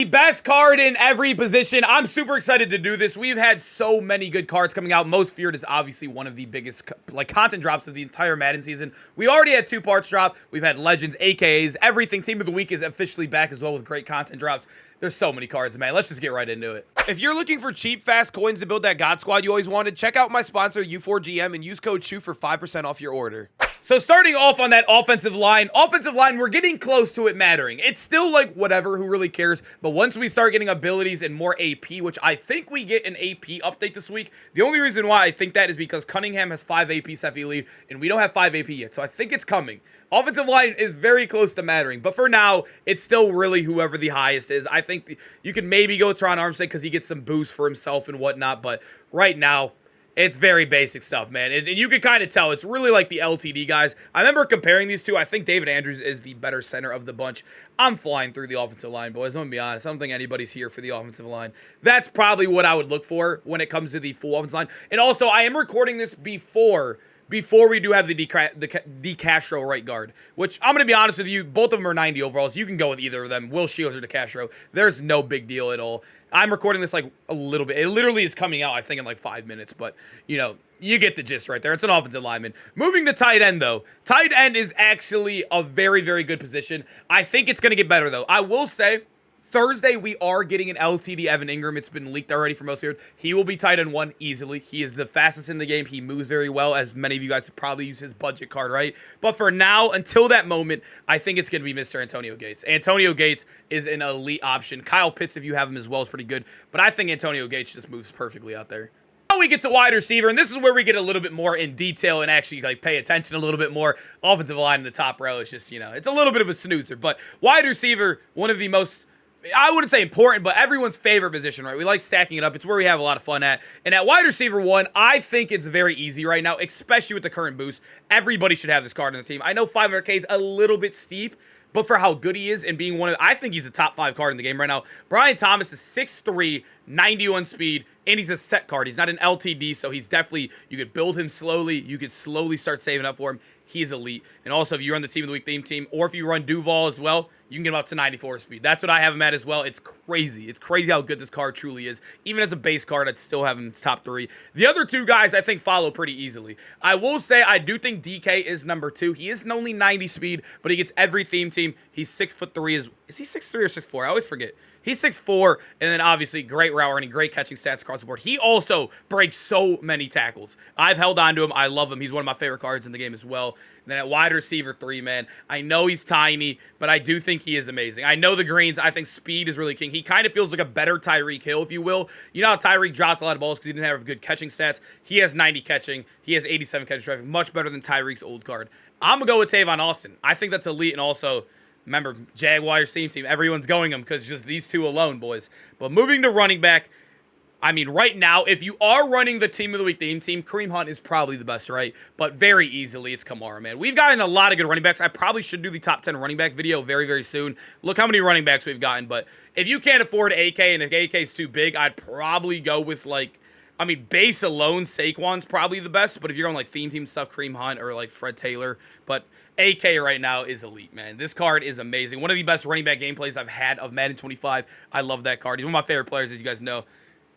best card in every position. I'm super excited to do this. We've had so many good cards coming out. Most Feared is obviously one of the biggest content drops of the entire Madden season. We already had 2 parts drop. We've had Legends, AKAs, everything. Team of the Week is officially back as well with great content drops. There's so many cards, man. Let's just get right into it. If you're looking for cheap, fast coins to build that God Squad you always wanted, check out my sponsor, U4GM, and use code CHEW for 5% off your order. So starting off on that offensive line, we're getting close to it mattering. It's still like whatever, who really cares? But once we start getting abilities and more AP, which I think we get an AP update this week, the only reason why I think that is because Cunningham has 5 AP Cephii lead, and we don't have 5 AP yet, so I think it's coming. Offensive line is very close to mattering, but for now, it's still really whoever the highest is. I think you can maybe go with Tron Armstead because he gets some boost for himself and whatnot, but right now, it's very basic stuff, man. And you can kind of tell it's really like the LTD guys. I remember comparing these two. I think David Andrews is the better center of the bunch. I'm flying through the offensive line, boys. I'm going to be honest. I don't think anybody's here for the offensive line. That's probably what I would look for when it comes to the full offensive line. And also, I am recording this before we do have the DeCastro right guard, which I'm going to be honest with you, both of them are 90 overalls. You can go with either of them, Will Shields or DeCastro. There's no big deal at all. I'm recording this like a little bit. It literally is coming out, I think, in like 5 minutes, but, you know, you get the gist right there. It's an offensive lineman. Moving to tight end, though. Tight end is actually a very, very good position. I think it's going to get better, though. I will say, Thursday, we are getting an LTD Evan Ingram. It's been leaked already for most Feared. He will be tight end 1 easily. He is the fastest in the game. He moves very well, as many of you guys have probably used his budget card, right? But for now, until that moment, I think it's going to be Mr. Antonio Gates. Antonio Gates is an elite option. Kyle Pitts, if you have him as well, is pretty good. But I think Antonio Gates just moves perfectly out there. Now we get to wide receiver, and this is where we get a little bit more in detail and actually like pay attention a little bit more. Offensive line in the top row is just, you know, it's a little bit of a snoozer. But wide receiver, one of the most, I wouldn't say important, but everyone's favorite position, right? We like stacking it up. It's where we have a lot of fun at. And at wide receiver 1, I think it's very easy right now, especially with the current boost. Everybody should have this card on the team. I know 500K is a little bit steep, but for how good he is and being one of, I think he's a top 5 card in the game right now. Brian Thomas is 6'3", 91 speed, and he's a set card. He's not an LTD, so he's definitely, you could build him slowly. You could slowly start saving up for him. He's elite. And also, if you run the Team of the Week theme team, or if you run Duval as well, you can get him up to 94 speed. That's what I have him at as well. It's crazy. It's crazy how good this card truly is. Even as a base card, I'd still have him in top 3. The other 2 guys, I think, follow pretty easily. I will say, I do think DK is number 2. He is only 90 speed, but he gets every theme team. He's 6'3". Is he 6'3" or 6'4"? I always forget. He's 6'4", and then obviously great route running, great catching stats across the board. He also breaks so many tackles. I've held on to him. I love him. He's one of my favorite cards in the game as well. And then at wide receiver 3, man, I know he's tiny, but I do think he is amazing. I know the greens. I think speed is really king. He kind of feels like a better Tyreek Hill, if you will. You know how Tyreek dropped a lot of balls because he didn't have good catching stats? He has 90 catching. He has 87 catching traffic. Much better than Tyreek's old card. I'm going to go with Tavon Austin. I think that's elite, and also, remember, Jaguars team, everyone's going them because just these 2 alone, boys. But moving to running back, I mean, right now, if you are running the Team of the Week theme team, Kareem Hunt is probably the best, right? But very easily, it's Kamara, man. We've gotten a lot of good running backs. I probably should do the top 10 running back video very, very soon. Look how many running backs we've gotten. But if you can't afford AK, and if AK is too big, I'd probably go with, like, I mean, base alone, Saquon's probably the best. But if you're on, like, theme team stuff, Kareem Hunt or, like, Fred Taylor. But AK right now is elite, man. This card is amazing. One of the best running back gameplays I've had of Madden 25. I love that card. He's one of my favorite players, as you guys know.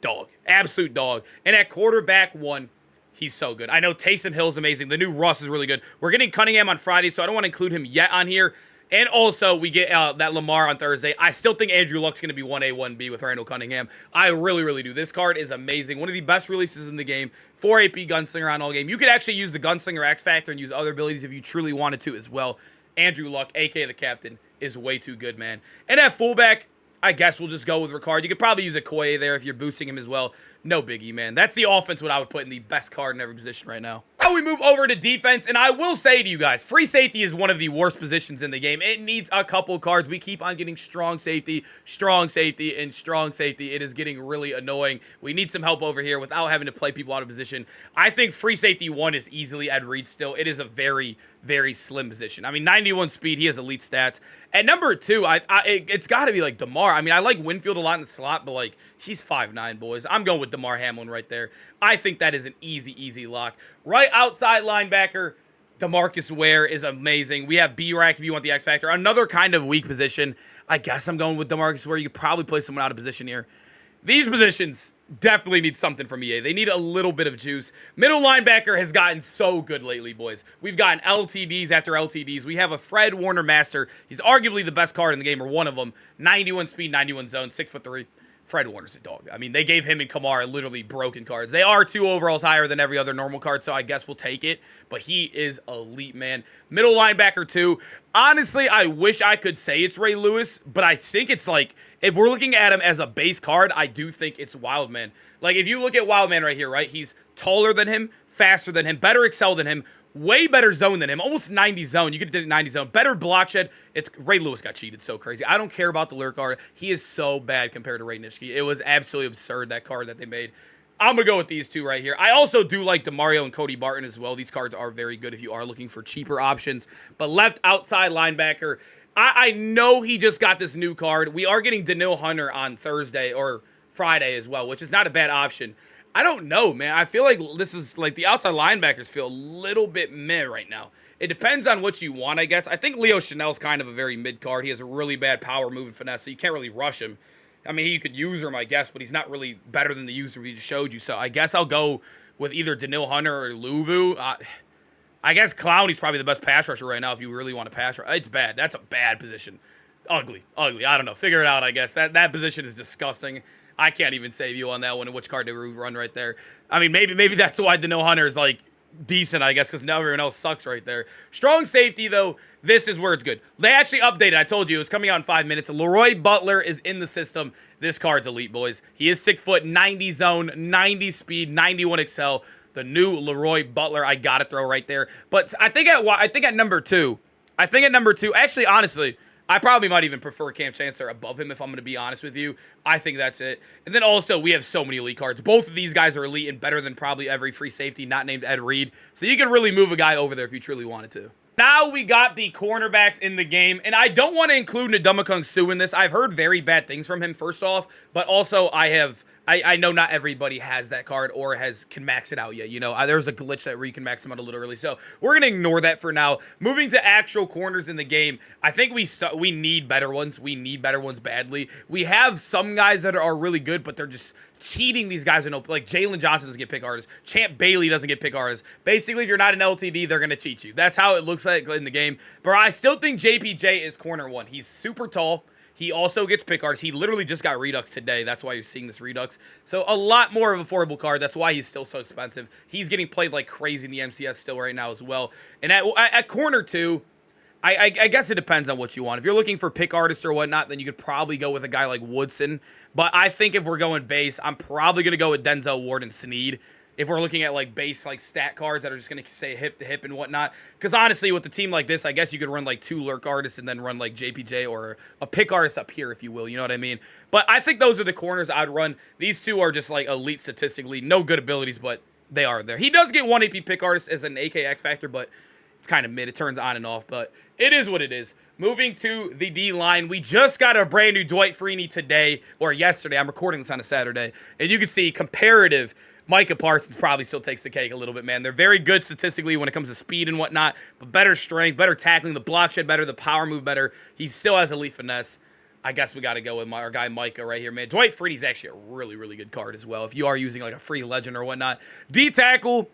Dog. Absolute dog. And at quarterback 1, he's so good. I know Taysom Hill's amazing. The new Russ is really good. We're getting Cunningham on Friday, so I don't want to include him yet on here. And also, we get that Lamar on Thursday. I still think Andrew Luck's going to be 1A, 1B with Randall Cunningham. I really, really do. This card is amazing. One of the best releases in the game. 4 AP Gunslinger on all game. You could actually use the Gunslinger X Factor and use other abilities if you truly wanted to as well. Andrew Luck, a.k.a. the captain, is way too good, man. And at fullback, I guess we'll just go with Ricard. You could probably use a Koye there if you're boosting him as well. No biggie, man. That's the offense what I would put in the best card in every position right now. Now we move over to defense, and I will say to you guys, free safety is one of the worst positions in the game. It needs a couple cards. We keep on getting strong safety, and strong safety. It is getting really annoying. We need some help over here without having to play people out of position. I think free safety 1 is easily Ed Reed still. It is a very, very slim position. I mean, 91 speed. He has elite stats. At number 2, it's got to be like DeMar. I mean, I like Winfield a lot in the slot, but like he's 5'9", boys. I'm going with DeMar Hamlin right there. I think that is an easy, easy lock. Right outside linebacker, DeMarcus Ware is amazing. We have B-Rack if you want the X Factor. Another kind of weak position. I guess I'm going with DeMarcus Ware. You could probably play someone out of position here. These positions definitely need something from EA. They need a little bit of juice. Middle linebacker has gotten so good lately, boys. We've gotten LTDs after LTDs. We have a Fred Warner Master. He's arguably the best card in the game, or one of them. 91 speed, 91 zone, 6'3". Fred Warner's a dog. I mean, they gave him and Kamara literally broken cards. They are 2 overalls higher than every other normal card, so I guess we'll take it. But he is elite, man. Middle linebacker, too. Honestly, I wish I could say it's Ray Lewis, but I think it's like, if we're looking at him as a base card, I do think it's Wildman. Like, if you look at Wildman right here, right? He's taller than him, faster than him, better excel than him, way better zone than him. Almost 90 zone. You could get 90 zone. Better block shed. It's Ray Lewis got cheated so crazy. I don't care about the lure card. He is so bad compared to Ray Nitschke. It was absolutely absurd, that card that they made. I'm going to go with these two right here. I also do like DeMario and Cody Barton as well. These cards are very good if you are looking for cheaper options. But left outside linebacker, I know he just got this new card. We are getting Danielle Hunter on Thursday or Friday as well, which is not a bad option. I don't know, man. I feel like this is like the outside linebackers feel a little bit meh right now. It depends on what you want, I guess. I think Leo Chanel's kind of a very mid card. He has a really bad power, move, and finesse, so you can't really rush him. I mean, you could use him, I guess, but he's not really better than the user we just showed you. So I guess I'll go with either Danielle Hunter or Luvu. I guess Clowney's probably the best pass rusher right now if you really want to pass rush. It's bad. That's a bad position. Ugly. I don't know. Figure it out, I guess. That position is disgusting. I can't even save you on that one and which card they run right there. I mean, maybe that's why Danielle Hunter is, like, decent, I guess, because now everyone else sucks right there. Strong safety, though, this is where it's good. They actually updated. I told you. It was coming out in 5 minutes. Leroy Butler is in the system. This card's elite, boys. He is 6 foot, 90 zone, 90 speed, 91 excel. The new Leroy Butler, I got to throw right there. But I think at number two, actually, honestly, I probably might even prefer Cam Chancellor above him if I'm going to be honest with you. I think that's it. And then also, we have so many elite cards. Both of these guys are elite and better than probably every free safety not named Ed Reed. So you could really move a guy over there if you truly wanted to. Now we got the cornerbacks in the game, and I don't want to include Ndamukong Suh in this. I've heard very bad things from him, first off, but also I know not everybody has that card or can max it out yet. You know, there's a glitch where you can max them out a little early. So we're going to ignore that for now. Moving to actual corners in the game, I think we need better ones. We need better ones badly. We have some guys that are really good, but they're just cheating these guys. Like Jalen Johnson doesn't get pick artists. Champ Bailey doesn't get pick artists. Basically, if you're not an LTD, they're going to cheat you. That's how it looks like in the game. But I still think JPJ is corner one. He's super tall. He also gets pick artists. He literally just got Redux today. That's why you're seeing this Redux. So a lot more of an affordable card. That's why he's still so expensive. He's getting played like crazy in the MCS still right now as well. And at corner two, I guess it depends on what you want. If you're looking for pick artists or whatnot, then you could probably go with a guy like Woodson. But I think if we're going base, I'm probably going to go with Denzel Ward and Snead. If we're looking at like base like stat cards that are just going to say hip to hip and whatnot. Because honestly, with a team like this, I guess you could run like 2 lurk artists and then run like JPJ or a pick artist up here, if you will. You know what I mean? But I think those are the corners I'd run. These two are just like elite statistically. No good abilities, but they are there. He does get 1 AP pick artist as an AK X Factor, but it's kind of mid. It turns on and off, but it is what it is. Moving to the D-line, we just got a brand new Dwight Freeney today, or yesterday. I'm recording this on a Saturday. And you can see comparative. Micah Parsons probably still takes the cake a little bit, man. They're very good statistically when it comes to speed and whatnot, but better strength, better tackling, the block shed better, the power move better. He still has elite finesse. I guess we got to go with our guy Micah right here, man. Dwight Freeney's actually a really, really good card as well if you are using like a free legend or whatnot. D-tackle,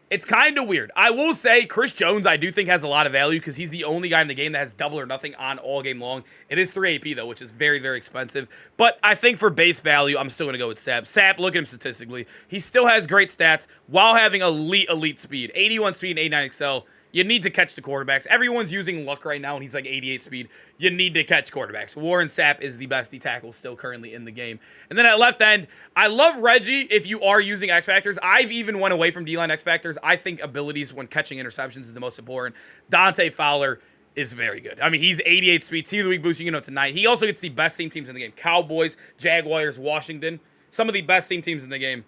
it's kind of weird. I will say Chris Jones I do think has a lot of value because he's the only guy in the game that has double or nothing on all game long. It is 3 AP though, which is very, very expensive. But I think for base value, I'm still going to go with Sap. Sap, look at him statistically. He still has great stats while having elite speed. 81 speed and 89 excel. You need to catch the quarterbacks. Everyone's using Luck right now, and he's like 88 speed. You need to catch quarterbacks. Warren Sapp is the best D-tackle still currently in the game. And then at left end, I love Reggie if you are using X Factors. I've even went away from D-line X Factors. I think abilities when catching interceptions is the most important. Dante Fowler is very good. I mean, he's 88 speed. Team of the week boosting, tonight. He also gets the best teams in the game. Cowboys, Jaguars, Washington. Some of the best teams in the game.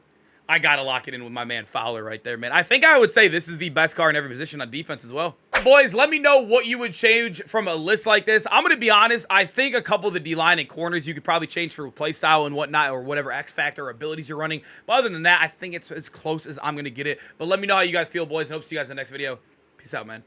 I got to lock it in with my man Fowler right there, man. I think I would say this is the best card in every position on defense as well. Boys, let me know what you would change from a list like this. I'm going to be honest. I think a couple of the D-line and corners you could probably change for play style and whatnot or whatever X factor or abilities you're running. But other than that, I think it's as close as I'm going to get it. But let me know how you guys feel, boys. And hope to see you guys in the next video. Peace out, man.